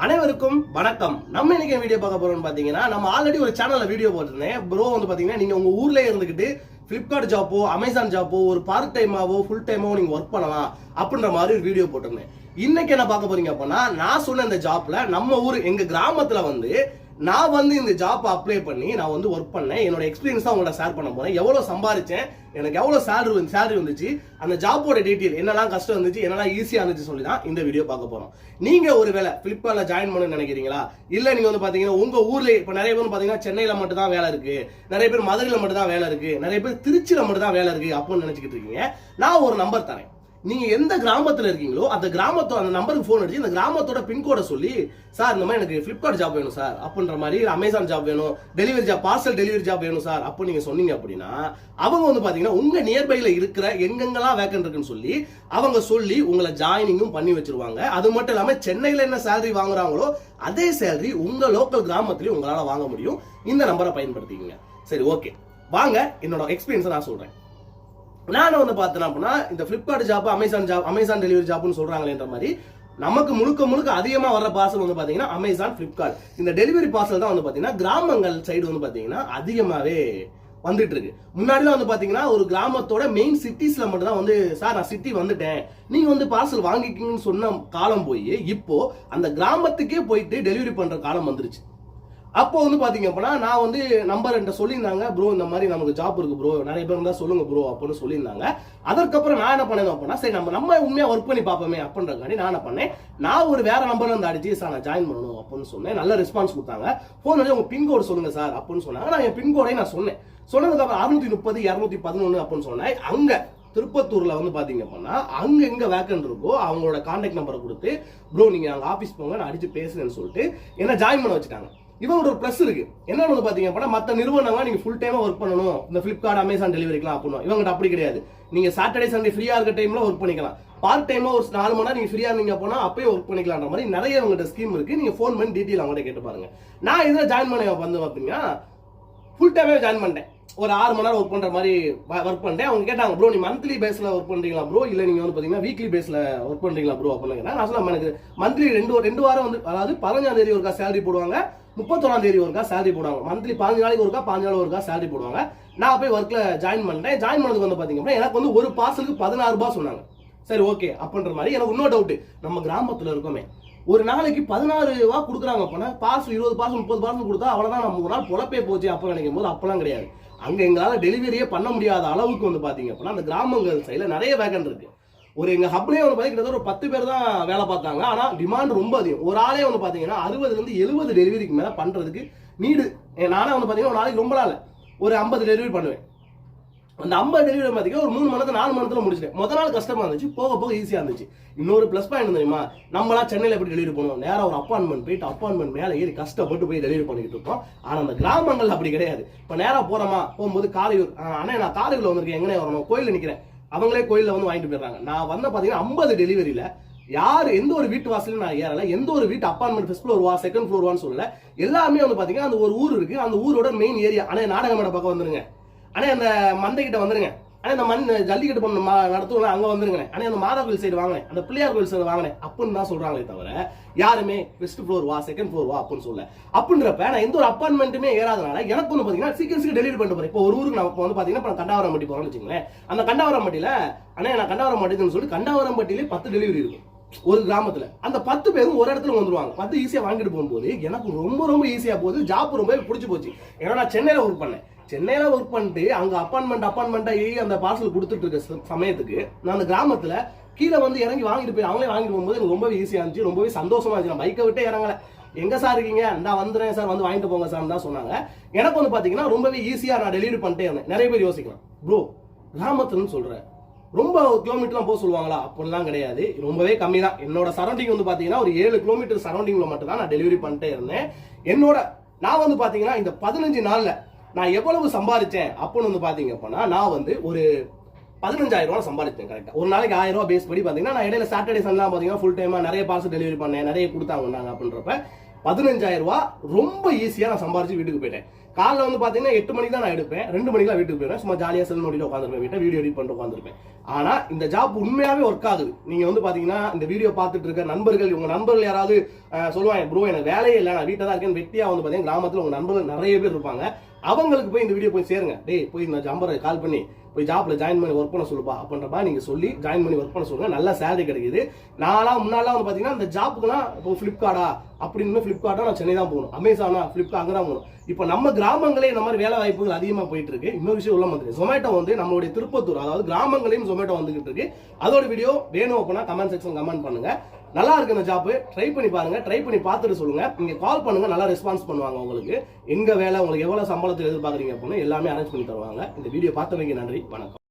அனைவருக்கும் வணக்கம். நம்ம இன்னைக்கு வீடியோ பார்க்க போறோம்னு பாத்தீங்கன்னா, நம்ம ஆல்ரெடி ஒரு சேனல்ல வீடியோ போட்டிருந்தேன். ப்ரோ வந்து பாத்தீங்கன்னா, நீங்க உங்க ஊர்ல இருந்துகிட்டு பிளிப்கார்ட் ஜாப்போ அமேசான் ஜாப்போ ஒரு பார்ட் டைமாவோ ஃபுல் டைமாவோ நீங்க ஒர்க் பண்ணலாம் அப்படின்ற மாதிரி ஒரு வீடியோ போட்டிருந்தேன். இன்னைக்கு என்ன பார்க்க போறீங்க அப்படின்னா, நான் சொன்ன இந்த ஜாப்ல நம்ம ஊர் எங்க கிராமத்துல வந்து நான் வந்து இந்த ஜாப் அப்ளை பண்ணி நான் வந்து ஒர்க் பண்ணேன். என்னோட எக்ஸ்பீரியன்ஸ் தான் உங்கள்ட்ட ஷேர் பண்ண போறேன். எவ்வளவு சம்பாதிச்சேன், எனக்கு எவ்வளவு சேலரி வந்துச்சு, அந்த ஜாப்போட டீட்டெயில் என்னெல்லாம் கஷ்டம் இருந்துச்சு, என்னெல்லாம் ஈஸியா இருந்துச்சு சொல்லி தான் இந்த வீடியோ பார்க்க போறோம். நீங்க ஒருவேளை பிளிப்கார்ட்ல ஜாயின் பண்ணணும்னு நினைக்கிறீங்களா, இல்ல நீங்க வந்து பாத்தீங்கன்னா உங்க ஊர்ல இப்ப நிறைய பேர் பாத்தீங்கன்னா சென்னையில மட்டும் தான் வேலை இருக்கு, நிறைய பேர் மதுரையில மட்டும் தான் வேலை இருக்கு, நிறைய பேர் திருச்சியில மட்டும் தான் வேலை இருக்கு அப்படின்னு நினைச்சுக்கிட்டு இருக்கீங்க. நான் ஒரு நம்பர் தரேன். நீங்க எந்த கிராமத்துல இருக்கீங்களோ அந்த கிராமத்தோட அந்த நம்பருக்கு போன் அடிச்சு இந்த கிராமத்தோட பின்கோட சொல்லி, சார் இந்த மாதிரி எனக்கு பிளிப்கார்ட் ஜாப் வேணும் சார் அப்படின்ற மாதிரி, அமேசான் ஜாப் வேணும், delivery job, parcel delivery job வேணும் சார் அப்போ நீங்க சொன்னீங்க அப்படின்னா, அவங்க வந்து பாத்தீங்கன்னா உங்க நியர்பைல இருக்கிற எங்கெங்கெல்லாம் வேக்கன்ட் இருக்குன்னு சொல்லி அவங்க சொல்லி உங்களை ஜாயினிங்கும் பண்ணி வச்சிருவாங்க. அது மட்டும் இல்லாம சென்னையில என்ன சேலரி வாங்குறாங்களோ அதே சேலரி உங்க லோக்கல் கிராமத்திலயும் உங்களால வாங்க முடியும். இந்த நம்பரை பயன்படுத்திக்கங்க. சரி, ஓகே, வாங்க என்னோட எக்ஸ்பீரியன்ஸை நான் சொல்றேன். நான் வந்து பார்த்தேன் அப்படின்னா, இந்த பிளிப்கார்ட் ஜாப், அமேசான் டெலிவரி ஜாப்னு சொல்றாங்களேன்ற மாதிரி நமக்கு முழுக்க அதிகமா வர்ற பார்சல் வந்து பாத்தீங்கன்னா அமேசான், பிளிப்கார்ட் இந்த டெலிவரி பார்சல் தான் வந்து பாத்தீங்கன்னா கிராமங்கள் சைடு வந்து பாத்தீங்கன்னா அதிகமாவே வந்துட்டு இருக்கு. முன்னாடிலாம் வந்து பாத்தீங்கன்னா ஒரு கிராமத்தோட மெயின் சிட்டிஸ்ல மட்டும் தான் வந்து, சார் நான் சிட்டி வந்துட்டேன் நீங்க வந்து பார்சல் வாங்கிக்கிங்கன்னு சொன்ன காலம் போய் இப்போ அந்த கிராமத்துக்கே போயிட்டு டெலிவரி பண்ற காலம் வந்துருச்சு. அப்போ வந்து பாத்தீங்க அப்படின்னா நான் வந்து நம்பர் என்கிட்ட சொல்லியிருந்தாங்க, ப்ரோ இந்த மாதிரி நமக்கு ஜாப் இருக்கு ப்ரோ, நிறைய பேர் இருந்தா சொல்லுங்க ப்ரோ அப்படின்னு சொல்லியிருந்தாங்க. அதற்கப்புறம் நான் என்ன பண்ணேன் அப்படின்னா, சரி நம்ம உண்மையா ஒர்க் பண்ணி பார்ப்போமே அப்படின்றக்காண்டி நான் என்ன பண்ணேன், நான் ஒரு வேற நம்பர்ல இருந்து அடிச்சு சார் நான் ஜாயின் பண்ணணும் அப்படின்னு சொன்னேன். நல்ல ரெஸ்பான்ஸ் கொடுத்தாங்க. போன் வந்து உங்க பின்கோடு சொல்லுங்க சார் அப்படின்னு சொன்னாங்க. நான் என் பின்கோடையும் நான் சொன்னேன். சொன்னதுக்கு அப்புறம் 630 211 அப்படின்னு சொன்னேன். அங்க திருப்பத்தூர்ல வந்து பாத்தீங்க அப்படின்னா அங்க எங்க வேக்கன்ட் இருக்கோ அவங்களோட கான்டாக்ட் நம்பரை கொடுத்து, ப்ரோ நீங்க அங்க ஆபீஸ் போங்க நான் அடிச்சு பேசுறேன்னு சொல்லிட்டு என்ன ஜாயின் பண்ண வச்சுட்டாங்க. இவங்க ஒரு பிளஸ் இருக்கு. என்ன வந்து பாத்தீங்க அப்படின்னா, மற்ற நிறுவனங்க நீங்க ஃபுல் டைமா ஒர்க் பண்ணணும் இந்த பிளிப்கார்ட், அமேசான் டெலிவரிக்கலாம் அப்படின்னு, இவங்க அப்படி கிடையாது. நீங்க சாட்டர்டே சண்டே ஃப்ரீயா இருக்க டைம்ல ஒர்க் பண்ணிக்கலாம். பார்ட் டைமா ஒரு 4 மணி நேரம் நீங்க ஃப்ரீயா இருந்தீங்க போனா அப்பயே ஒர்க் பண்ணிக்கலாம்ன்ற மாதிரி நிறைய உங்கள்கிட்ட ஸ்கீம் இருக்கு. நீங்க ஃபோன் பண்ணி டீட்டெயில் அவங்கள்ட்ட கேட்டு பாருங்க. நான் இதுல ஜாயின் பண்ண வந்து பாத்தீங்கன்னா ஃபுல் டைமே ஜாயின் பண்ணிட்டேன். ஒரு 6 மணி நேரம் ஒர்க் பண்ற மாதிரி ஒர்க் பண்ணிட்டேன். அவங்க கேட்டாங்க, ப்ரோ நீ மந்த்லி பேஸ்ல ஒர்க் பண்றீங்களா ப்ரோ, இல்ல நீங்க வந்து பாத்தீங்கன்னா வீக்லி பேஸ்ல ஒர்க் பண்றீங்களா ப்ரோ அப்படின்னு. நான் சொல்ல எனக்கு மந்த்லி 2 வாரம் வந்து, அதாவது 15ஆம் தேதி ஒருக்கா சேலரி போடுவாங்க, 31ஆம் தேதி ஒருக்கா சேலரி போடுவாங்க. மந்த்லி 15 நாளைக்கு ஒருக்கா 15 நாள் ஒருக்கா சேலரி போடுவாங்க. நான் போய் ஒர்க்ல ஜாயின் பண்ணிட்டேன். ஜாயின் பண்ணதுக்கு வந்து பாத்தீங்கன்னா எனக்கு வந்து ஒரு பார்சலுக்கு 16 ரூபாய் சொன்னாங்க. சரி, ஓகே அப்படின்ற மாதிரி. எனக்கு இன்னொரு டவுட், நம்ம கிராமத்துல இருக்கோமே, ஒரு நாளைக்கு 16 ரூபா கொடுக்குறாங்க அப்படின்னா பார்சல் 20 பார்சல் 30 பார்சல் கொடுத்தா அவ்வளவுதான் நம்ம ஒரு நாள் பொழப்பே போச்சு அப்ப நினைக்கும் போது, அப்பெல்லாம் கிடையாது. அங்க எங்களால டெலிவரியே பண்ண முடியாத அளவுக்கு வந்து பாத்தீங்க அப்படின்னா அந்த கிராமங்கள் சைடுல நிறைய வேகன் இருக்கு. ஒரு எங்க ஹப்லயே வந்து பாத்தீங்கன்னா ஒரு 10 பேர் தான் வேலை பார்த்தாங்க. ஆனா டிமாண்ட் ரொம்ப அதிகம். ஒரு ஆளே வந்து பாத்தீங்கன்னா 60 இருந்து 70 டெலிவரிக்கு மேல பண்றதுக்கு நீடு. நானே வந்து பாத்தீங்கன்னா ஒரு நாளைக்கு ரொம்ப நாள் ஒரு 50 டெலிவரி பண்ணுவேன். அந்த 50 டெலிவரி பாத்தீங்கன்னா ஒரு 3 மணி நேரத்துல 4 மணி நேரத்துல முடிச்சிட்டேன். முதல் நாள் கஷ்டமா இருந்துச்சு, போக போக ஈஸியா இருந்துச்சு. இன்னொரு பிளஸ் பாயிண்ட் தெரியுமா, நம்மளா சென்னையில எப்படி டெலிவரி பண்ணுவோம், நேரா ஒரு அப்பாயின்மெண்ட் போயிட்டு அப்பாயின்மெண்ட் மேல ஏறி கஷ்டப்பட்டு போய் டெலிவரி பண்ணிட்டு இருக்கோம். ஆனா அந்த கிராமங்கள் அப்படி கிடையாது. இப்ப நேரா போறோமா, போகும்போது காலையூர், அண்ணே நான் காலையூர்ல வந்திருக்கேன், எங்கனே வரணும், கோயில்ல நிக்கிறேன், அவங்களே கோயில்ல வந்து வாங்கிட்டு போயிடுறாங்க. நான் வந்து பாத்தீங்கன்னா 50 டெலிவரியில யாரு எந்த ஒரு வீட்டு வாசலும் நான் ஏறல, எந்த ஒரு வீட்டு அப்பார்ட்மெண்ட் ஃபர்ஸ்ட் ஃப்ளோர் வா செகண்ட் ஃப்ளோர் வான்னு சொல்லல. எல்லாமே வந்து பாத்தீங்கன்னா அந்த ஒரு ஊர் இருக்கு, அந்த ஊரோட மெயின் ஏரியா. அண்ணே நாடகமேட பக்கம் வந்துருங்க, அண்ணே அந்த மந்தை கிட்ட வந்துருங்க, அண்ணே இந்த ஜல்லிக்கட்டு பண்ண நடத்துவோம் அங்க வந்துருங்க, அண்ணே அந்த மாதா கோயில் சைடு வாங்கினேன், அந்த பிள்ளையார் கோயில் சைடு வாங்கினேன் அப்படின்னு தான் சொல்றாங்களே தவிர யாருமே ஃபர்ஸ்ட் ஃப்ளோர் வா செகண்ட் ஃப்ளோர் வா அப்படின்னு சொல்ல. அப்படின்றப்ப நான் எந்த ஒரு அப்பார்ட்மெண்ட்டுமே ஏறாதனால எனக்கு வந்து பாத்தீங்கன்னா சீக்கிரம் டெலிவரி பண்ணிட்டு போறேன். இப்போ ஒரு ஊருக்கு நான் வந்து பாத்தீங்கன்னா கண்டாவரம்பட்டி போறோம்னு வச்சுங்களேன். அந்த கண்டாவரம்பட்டியில அண்ணே நான் கண்டாவரம்பட்டின்னு சொல்லி கண்டாவரம்பட்டியிலே 10 டெலிவரி இருக்கும் ஒரு கிராமத்துல. அந்த 10 பேரும் ஒரு இடத்துல வந்துருவாங்க. 10 ஈஸியா வாங்கிட்டு போகும்போது எனக்கு ரொம்ப ஈஸியா போகுது. ஜாப் ரொம்ப பிடிச்சி போச்சு. ஏன்னா நான் சென்னையில ஒர்க் பண்ணேன். சென்னையில ஒர்க் பண்ணிட்டு அங்க அப்பார்ட்மெண்டா அந்த பார்சல் கொடுத்துட்டு இருக்க சமயத்துக்கு நான் அந்த கிராமத்துல கீழே வந்து இறங்கி வாங்கிட்டு போய் அவங்களே வாங்கிட்டு போகும்போது எனக்கு ரொம்பவே ஈஸியா இருந்துச்சு, ரொம்பவே சந்தோஷமா இருந்துச்சு. நான் பைக்கை விட்டு இறங்கல, எங்க சார் இருக்கீங்க, நான் வந்துடுறேன் சார், வந்து வாங்கிட்டு போங்க சார் தான் சொன்னாங்க. எனக்கு வந்து பாத்தீங்கன்னா ரொம்பவே ஈஸியா நான் டெலிவரி பண்ணிட்டே இருந்தேன். நிறைய பேர் யோசிக்கலாம், ப்ரோ கிராமத்துன்னு சொல்றேன் ரொம்ப கிலோமீட்டர்லாம் போக சொல்லுவாங்களா, அப்படிலாம் கிடையாது. ரொம்பவே கம்மி தான். என்னோட சரௌண்டிங் வந்து பாத்தீங்கன்னா ஒரு 7 கிலோமீட்டர் சரௌண்டிங்ல மட்டும் தான் நான் டெலிவரி பண்ணிட்டே இருந்தேன். நான் வந்து பாத்தீங்கன்னா இந்த 15 நாள்ல நான் எவ்வளவு சம்பாதிச்சேன் அப்படின்னு வந்து பாத்தீங்க அப்படின்னா, நான் வந்து ஒரு 15,000 ரூபாய் சம்பாதிச்சேன் கரெக்டா. ஒரு நாளைக்கு 1000 ரூபாய் பேஸ் படி பாத்தீங்கன்னா, நான் இடையில சாட்டர்டே சண்டே பாத்தீங்கன்னா ஃபுல் டைமா நிறைய பார்சல் டெலிவரி பண்ணேன், நிறைய கொடுத்தாங்க அப்படின்றப்ப 15,000 ரூபாய் ரொம்ப ஈஸியா நான் சம்பாரிச்சு வீட்டுக்கு போயிட்டேன். காலைல வந்து பாத்தீங்கன்னா 8 மணிக்கு தான் நான் எடுப்பேன், 2 மணிக்கு வீட்டுக்கு போயிடுவேன். சும்மா ஜாலியா செல் நோட்டிட்டு உட்காந்துருப்பேன், வீட்டை வீடியோ எடிட் பண்ணிட்டு உட்காந்துருப்பேன். ஆனா இந்த ஜாப் உண்மையாவே ஒர்க் ஆகுது. நீங்க வந்து பாத்தீங்கன்னா இந்த வீடியோ பார்த்துட்டு இருக்க நண்பர்கள், உங்க நண்பர்கள் யாராவது சொல்லுவாங்க, ப்ரோ எனக்கு வேலையே இல்லை, நான் வீட்டை தான் இருக்கேன், வெட்டியா வந்து பாத்தீங்கன்னா கிராமத்துல உங்க நண்பர்கள் நிறைய பேர் இருப்பாங்க. அவங்களுக்கு போய் இந்த வீடியோ போய் சேருங்க. டேய் போய் இந்த நம்பரை கால் பண்ணி போய் ஜாப்ல ஜாயின் பண்ணி ஒர்க் பண்ண சொல்லுப்பா அப்படின்ற மாதிரி நீங்க சொல்லி ஜாயின் பண்ணி ஒர்க் பண்ண சொல்லுங்க. நல்ல சேலரி கிடைக்குது. முன்னாலாம் வந்து பாத்தீங்கன்னா இந்த ஜாப்புக்குலாம் இப்போ பிளிப்கார்ட்டா அப்படின்னு பிளிப்கார்ட்டா நான் சென்னை தான் போகணும், அமேசானா பிளிப்கார்ட் அங்கே தான் போகணும். இப்போ நம்ம கிராமங்களே இந்த மாதிரி வேலை வாய்ப்புகள் அதிகமாக போயிட்டு இருக்கு. இன்னொரு விஷயம் உள்ள வந்து ஜொமேட்டோ வந்து நம்மளுடைய திருப்பத்தூர், அதாவது கிராமங்களையும் ஜொமேட்டோ வந்துகிட்டு இருக்கு. அதோட வீடியோ வேணும் அப்படின்னா கமெண்ட் செக்ஷன் கமெண்ட் பண்ணுங்க. நல்லா இருக்கு இந்த ஜாப், ட்ரை பண்ணி பாருங்க. ட்ரை பண்ணி பார்த்துட்டு சொல்லுங்க. நீங்க கால் பண்ணுங்க, நல்லா ரெஸ்பான்ஸ் பண்ணுவாங்க. உங்களுக்கு எங்க வேலை, உங்களுக்கு எவ்வளவு சம்பளத்தில் எதிர்பார்க்குறீங்க அப்படின்னு எல்லாமே அரேஞ்ச் பண்ணி தருவாங்க. இந்த வீடியோ பார்த்தவங்க நன்றி, வணக்கம்.